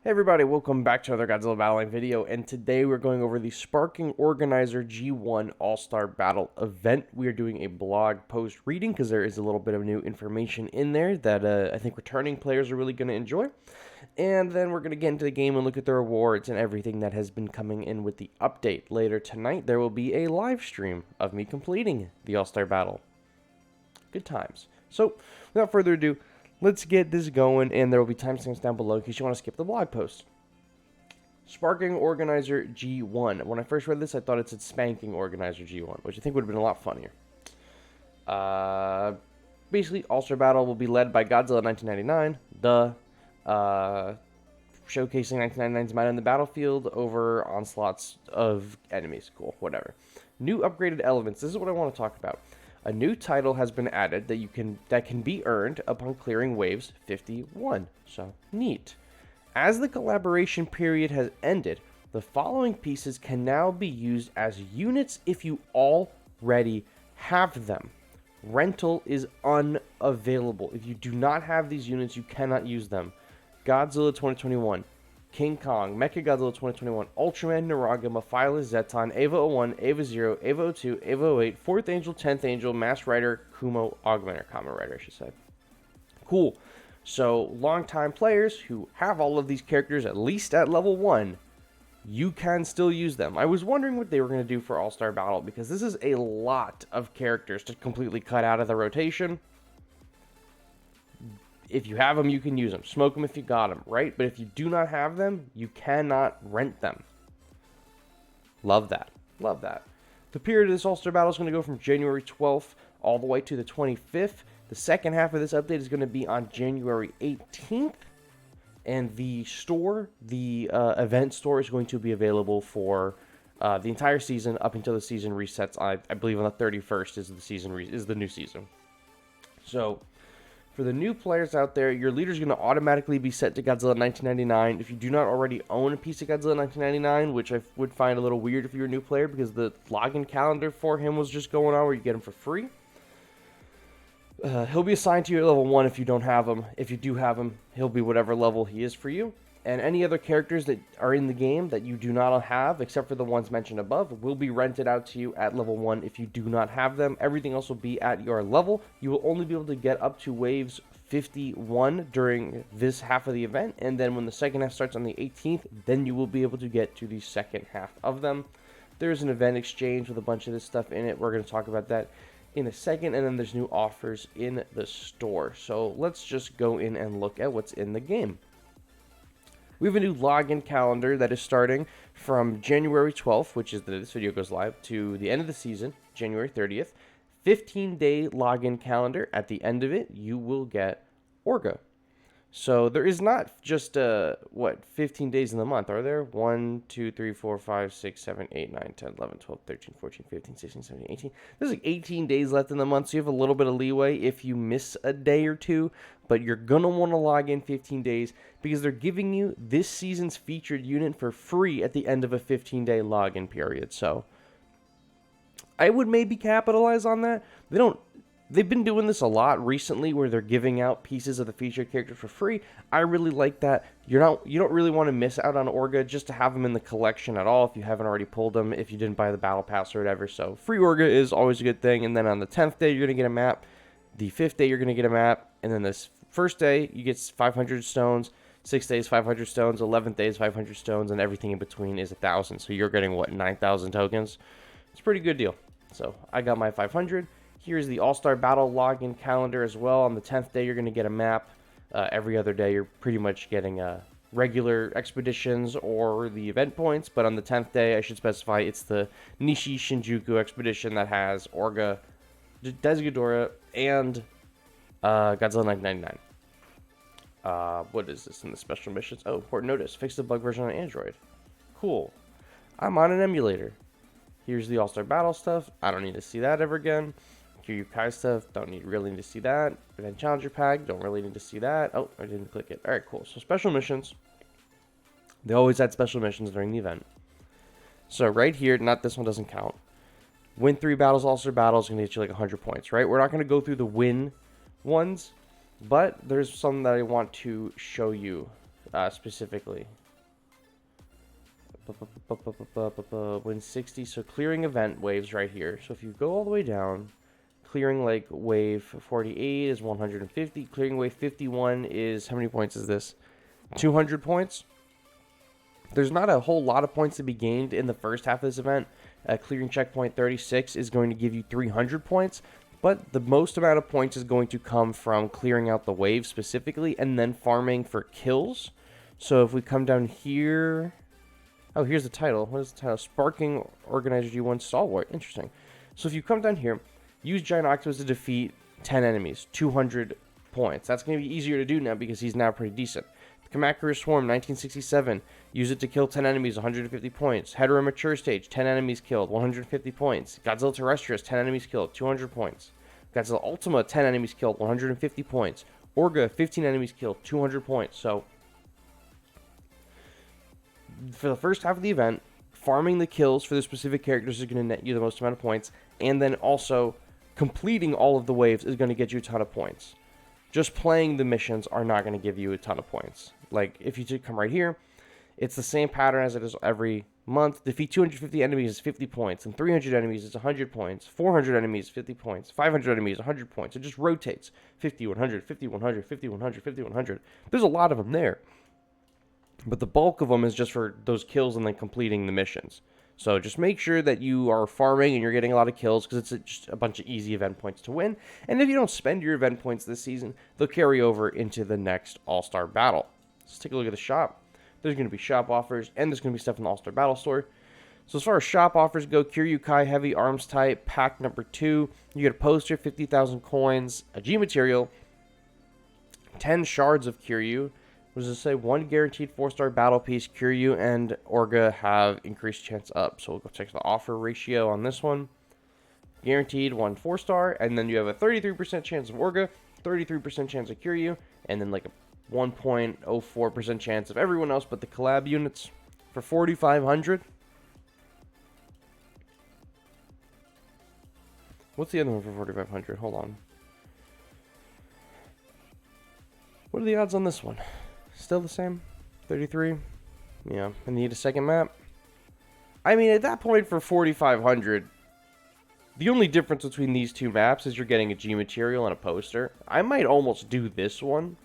Hey everybody, welcome back to another Godzilla Battleline video, and today we're going over the Sparking Organizer G1 All-Star Battle event. We are doing a blog post reading because there is a little bit of new information in there that I think returning players are really going to enjoy. And then we're going to get into the game and look at the rewards and everything that has been coming in with the update. Later tonight, there will be a live stream of me completing the All-Star Battle. Good times. So, without further ado, let's get this going, and there will be timestamps down below in case you want to skip the blog post. Sparking Organizer G1. When I first read this, I thought it said Spanking Organizer G1, which I think would have been a lot funnier. Basically, All-Star Battle will be led by Godzilla 1999, showcasing 1999's might on the battlefield over onslaughts of enemies. Cool, whatever. New upgraded elements. This is what I want to talk about. A new title has been added that can be earned upon clearing waves 51. So, neat. As the collaboration period has ended, the following pieces can now be used as units if you already have them. Rental is unavailable. If you do not have these units, you cannot use them. Godzilla 2021, King Kong, Mechagodzilla 2021, Ultraman, Naraga, Mephilas, Zeton, Ava 01, Ava 0, Ava 02, Ava 08, 4th Angel, 10th Angel, Mass Rider, Kumo, Augmenter, Kamen Rider, I should say. Cool. So, longtime players who have all of these characters at least at level 1, you can still use them. I was wondering what they were going to do for All-Star Battle, because this is a lot of characters to completely cut out of the rotation. If you have them, you can use them. Smoke them if you got them, right? But if you do not have them, you cannot rent them. Love that. Love that. The period of this All-Star Battle is going to go from January 12th all the way to the 25th. The second half of this update is going to be on January 18th. And the store, the event store, is going to be available for the entire season up until the season resets. I believe on the 31st is the new season. So, for the new players out there, your leader is going to automatically be set to Godzilla 1999. If you do not already own a piece of Godzilla 1999, which I would find a little weird if you're a new player, because the login calendar for him was just going on where you get him for free. He'll be assigned to you at level 1 if you don't have him. If you do have him, he'll be whatever level he is for you. And any other characters that are in the game that you do not have, except for the ones mentioned above, will be rented out to you at level 1 if you do not have them. Everything else will be at your level. You will only be able to get up to waves 51 during this half of the event, and then when the second half starts on the 18th, then you will be able to get to the second half of them. There's an event exchange with a bunch of this stuff in it. We're going to talk about that in a second, and then there's new offers in the store. So let's just go in and look at what's in the game. We have a new login calendar that is starting from January 12th, which is this video goes live, to the end of the season, January 30th. 15-day login calendar. At the end of it, you will get Orga. So there is not just 15 days in the month, are there? 1, 2, 3, 4, 5, 6, 7, 8, 9, 10, 11, 12, 13, 14, 15, 16, 17, 18. There's like 18 days left in the month, so you have a little bit of leeway if you miss a day or two, but you're going to want to log in 15 days because they're giving you this season's featured unit for free at the end of a 15-day login period. So I would maybe capitalize on that. They've been doing this a lot recently where they're giving out pieces of the featured character for free. I really like that. You don't really want to miss out on Orga just to have them in the collection at all if you haven't already pulled them, if you didn't buy the battle pass or whatever. So free Orga is always a good thing. And then on the 10th day, you're going to get a map. The 5th day, you're going to get a map. And then this first day, you get 500 stones. 6 days, 500 stones. 11th days, 500 stones. And everything in between is 1,000. So you're getting, 9,000 tokens? It's a pretty good deal. So I got my 500. Here's the All-Star Battle login calendar as well. On the 10th day, you're going to get a map. Every other day, you're pretty much getting regular expeditions or the event points. But on the 10th day, I should specify, it's the Nishi Shinjuku expedition that has Orga, Desghidorah, and Godzilla 1999. What is this in the special missions? Oh, important notice. Fix the bug version on Android. Cool. I'm on an emulator. Here's the All-Star Battle stuff. I don't need to see that ever again. Kiryu Kai stuff. Really need to see that. Event Challenger Pack. Don't really need to see that. Oh, I didn't click it. Alright, cool. So special missions. They always add special missions during the event. So right here, not this one doesn't count. Win 3 battles, All-Star Battle is going to get you like 100 points, right? We're not going to go through the win ones, but there's some that I want to show you specifically. Win 60, so clearing event waves right here. So if you go all the way down, clearing like wave 48 is 150. Clearing wave 51 is, how many points is this? 200 points. There's not a whole lot of points to be gained in the first half of this event. Clearing checkpoint 36 is going to give you 300 points, but the most amount of points is going to come from clearing out the wave specifically and then farming for kills. So if we come down here, oh, here's the title. What is the title? Sparking Organizer G1 Stalwart. Interesting. So if you come down here, use Giant Octopus to defeat 10 enemies, 200 points. That's going to be easier to do now because he's now pretty decent. Kamakura Swarm, 1967. Use it to kill 10 enemies, 150 points. Hedorah Mature Stage, 10 enemies killed, 150 points. Godzilla Terrestrius, 10 enemies killed, 200 points. Godzilla Ultima, 10 enemies killed, 150 points. Orga, 15 enemies killed, 200 points. So, for the first half of the event, farming the kills for the specific characters is going to net you the most amount of points. And then also, completing all of the waves is going to get you a ton of points. Just playing the missions are not going to give you a ton of points. Like, if you come right here, it's the same pattern as it is every month. Defeat 250 enemies is 50 points, and 300 enemies is 100 points, 400 enemies, 50 points, 500 enemies, 100 points. It just rotates. 50, 100, 50, 100, 50, 100, 50, 100. There's a lot of them there. But the bulk of them is just for those kills and then completing the missions. So just make sure that you are farming and you're getting a lot of kills because it's just a bunch of easy event points to win. And if you don't spend your event points this season, they'll carry over into the next All-Star Battle. Let's take a look at the shop. There's going to be shop offers and there's going to be stuff in the All-Star Battle store. So as far as shop offers go, Kiryu Kai Heavy Arms Type, pack number 2. You get a poster, 50,000 coins, a G material, 10 shards of Kiryu. What does it say? 1 guaranteed 4-star battle piece. Kiryu and Orga have increased chance up. So we'll go check the offer ratio on this one. Guaranteed 1 4-star. And then you have a 33% chance of Orga, 33% chance of Kiryu, and then like a 1.04% chance of everyone else but the collab units for 4,500. What's the other one for 4,500? Hold on. What are the odds on this one? Still the same? 33? Yeah. I need a second map. I mean, at that point for 4,500, the only difference between these two maps is you're getting a G material and a poster. I might almost do this one.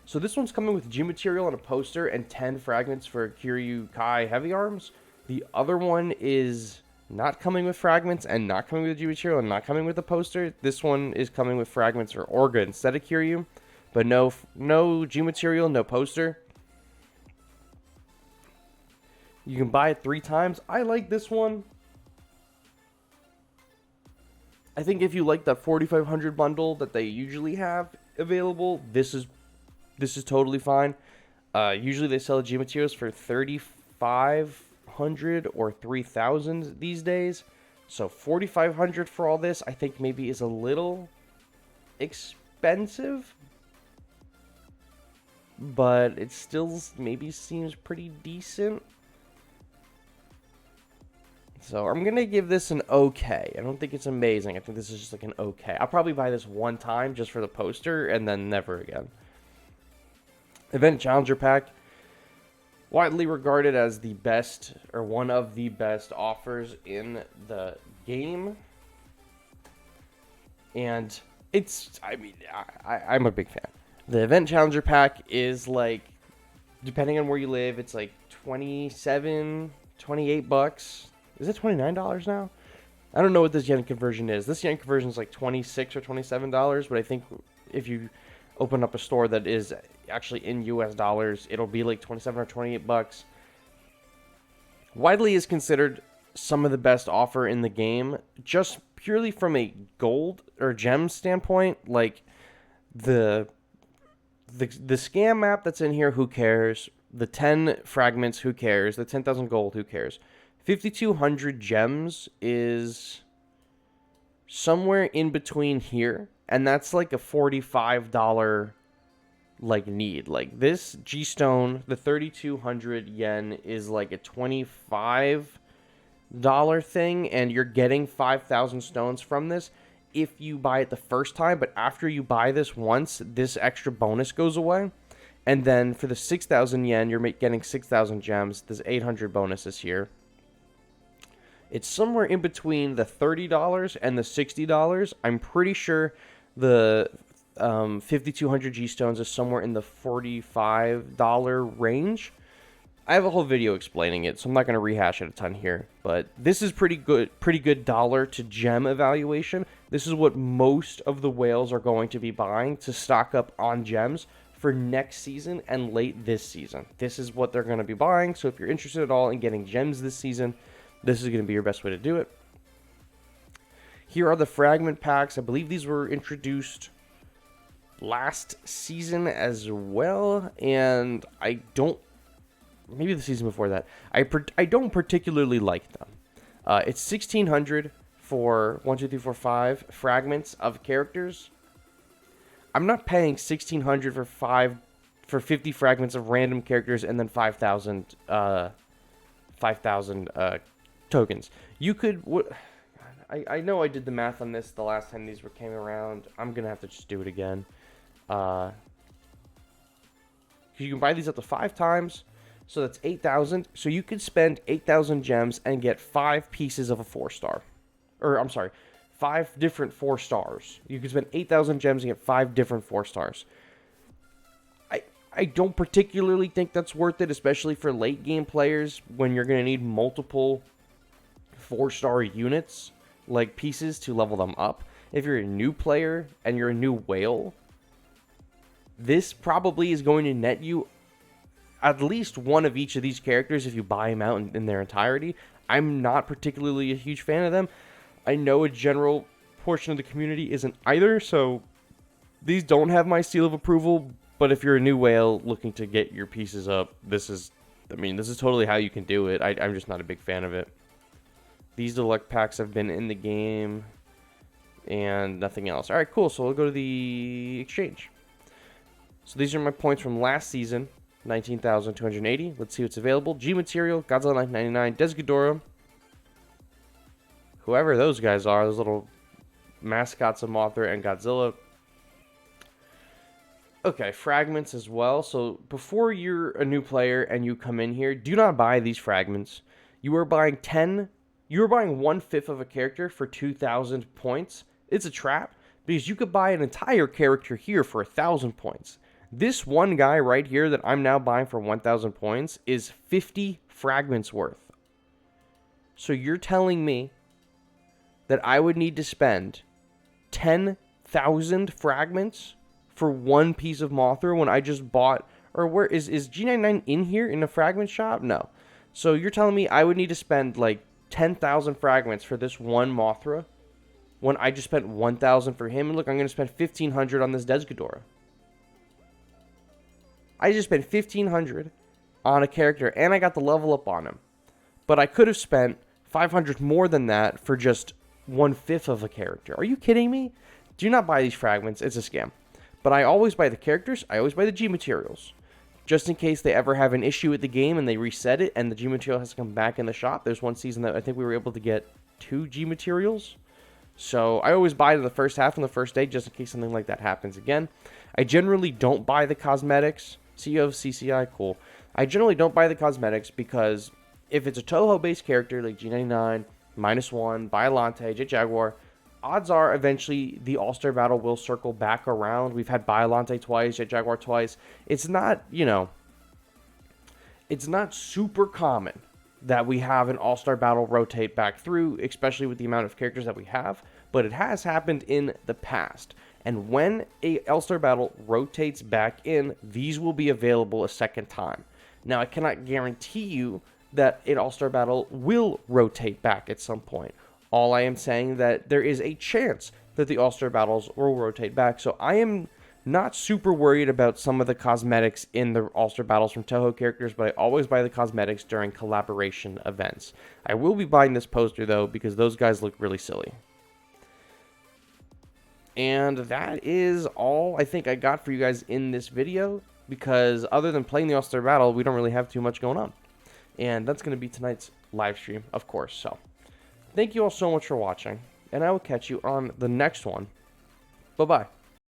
So this one's coming with G material and a poster and 10 fragments for Kiryu Kai Heavy Arms. The other one is not coming with fragments and not coming with G material and not coming with a poster. This one is coming with fragments for Orga instead of Kiryu. But no G material, no poster. You can buy it 3 times. I like this one. I think if you like that 4,500 bundle that they usually have available, this is totally fine. Usually they sell the G materials for 3,500 or 3,000 these days. So 4,500 for all this, I think maybe is a little expensive. But it still maybe seems pretty decent. So I'm going to give this an okay. I don't think it's amazing. I think this is just like an okay. I'll probably buy this one time just for the poster and then never again. Event Challenger Pack. Widely regarded as the best or one of the best offers in the game. And it's, I mean, I'm a big fan. The Event Challenger Pack is like, depending on where you live, it's like 27, 28 bucks. Is it $29 now? I don't know what this yen conversion is. This yen conversion is like $26 or $27, but I think if you open up a store that is actually in US dollars, it'll be like 27 or 28 bucks. Widely is considered some of the best offer in the game, just purely from a gold or gem standpoint. Like the scam map that's in here, who cares? The 10 fragments, who cares? The 10,000 gold, who cares? 5,200 gems is somewhere in between here, and that's like a $45 like need. Like this G-Stone, the 3,200 yen is like a $25 thing, and you're getting 5,000 stones from this. if you buy it the first time, but after you buy this once, this extra bonus goes away. And then for the 6,000 yen, you're getting 6,000 gems. There's 800 bonuses here. It's somewhere in between the $30 and the $60. I'm pretty sure the 5,200 G-Stones is somewhere in the $45 range. I have a whole video explaining it, so I'm not going to rehash it a ton here. But this is pretty good dollar to gem evaluation. This is what most of the whales are going to be buying to stock up on gems for next season and late this season. This is what they're going to be buying. So if you're interested at all in getting gems this season, this is going to be your best way to do it. Here are the fragment packs. I believe these were introduced last season as well, and maybe the season before that. I don't particularly like them. It's 1,600 for 1, 2, 3, 4, 5 fragments of characters. I'm not paying 1,600 for 50 fragments of random characters and then 5,000 tokens. You could. I know I did the math on this the last time these came around. I'm gonna have to just do it again. You can buy these up to 5 times, so that's 8,000. So you could spend 8,000 gems and get 5 pieces of a 4-star, or I'm sorry, 5 different 4 stars. You could spend 8,000 gems and get 5 different 4 stars. I don't particularly think that's worth it, especially for late game players when you're going to need multiple 4-star units, like pieces, to level them up. If you're a new player and you're a new whale, this probably is going to net you at least one of each of these characters if you buy them out in their entirety. I'm not particularly a huge fan of them. I know a general portion of the community isn't either, so these don't have my seal of approval. But if you're a new whale looking to get your pieces up, this is totally how you can do it. I'm just not a big fan of it. These deluxe packs have been in the game and nothing else. All right, cool. So we'll go to the exchange. So these are my points from last season, 19,280. Let's see what's available. G Material, Godzilla 1999, Desghidorah, whoever those guys are, those little mascots of Mothra and Godzilla. Okay, fragments as well. So before you're a new player and you come in here, do not buy these fragments. You are buying 1/5 of a character for 2,000 points. It's a trap because you could buy an entire character here for 1,000 points. This one guy right here that I'm now buying for 1,000 points is 50 fragments worth. So you're telling me that I would need to spend 10,000 fragments for one piece of Mothra when I just bought, or where is G99 in here in the fragment shop? No. So you're telling me I would need to spend like 10,000 fragments for this one Mothra when I just spent 1,000 for him? And look, I'm going to spend 1,500 on this Desghidorah. I just spent 1,500 on a character and I got the level up on him. But I could have spent 500 more than that for just 1/5 of a character. Are you kidding me? Do not buy these fragments. It's a scam. But I always buy the characters. I always buy the G materials. Just in case they ever have an issue with the game and they reset it and the G material has to come back in the shop. There's one season that I think we were able to get 2 G materials. So I always buy the first half on the first day just in case something like that happens again. I generally don't buy the cosmetics. CEO of CCI, cool. I generally don't buy the cosmetics because if it's a Toho-based character like G99, -1, Biollante, Jet Jaguar, odds are eventually the All-Star Battle will circle back around. We've had Biollante twice, Jet Jaguar twice. It's not, it's not super common that we have an All-Star Battle rotate back through, especially with the amount of characters that we have, but it has happened in the past. And when a All-Star Battle rotates back in, these will be available a second time. Now, I cannot guarantee you that an All-Star Battle will rotate back at some point. All I am saying that there is a chance that the All-Star Battles will rotate back. So I am not super worried about some of the cosmetics in the All-Star Battles from Toho characters, but I always buy the cosmetics during collaboration events. I will be buying this poster, though, because those guys look really silly. And that is all I think I got for you guys in this video, because other than playing the All-Star Battle, we don't really have too much going on. And that's going to be tonight's live stream, of course. So thank you all so much for watching. and I will catch you on the next one. Bye-bye.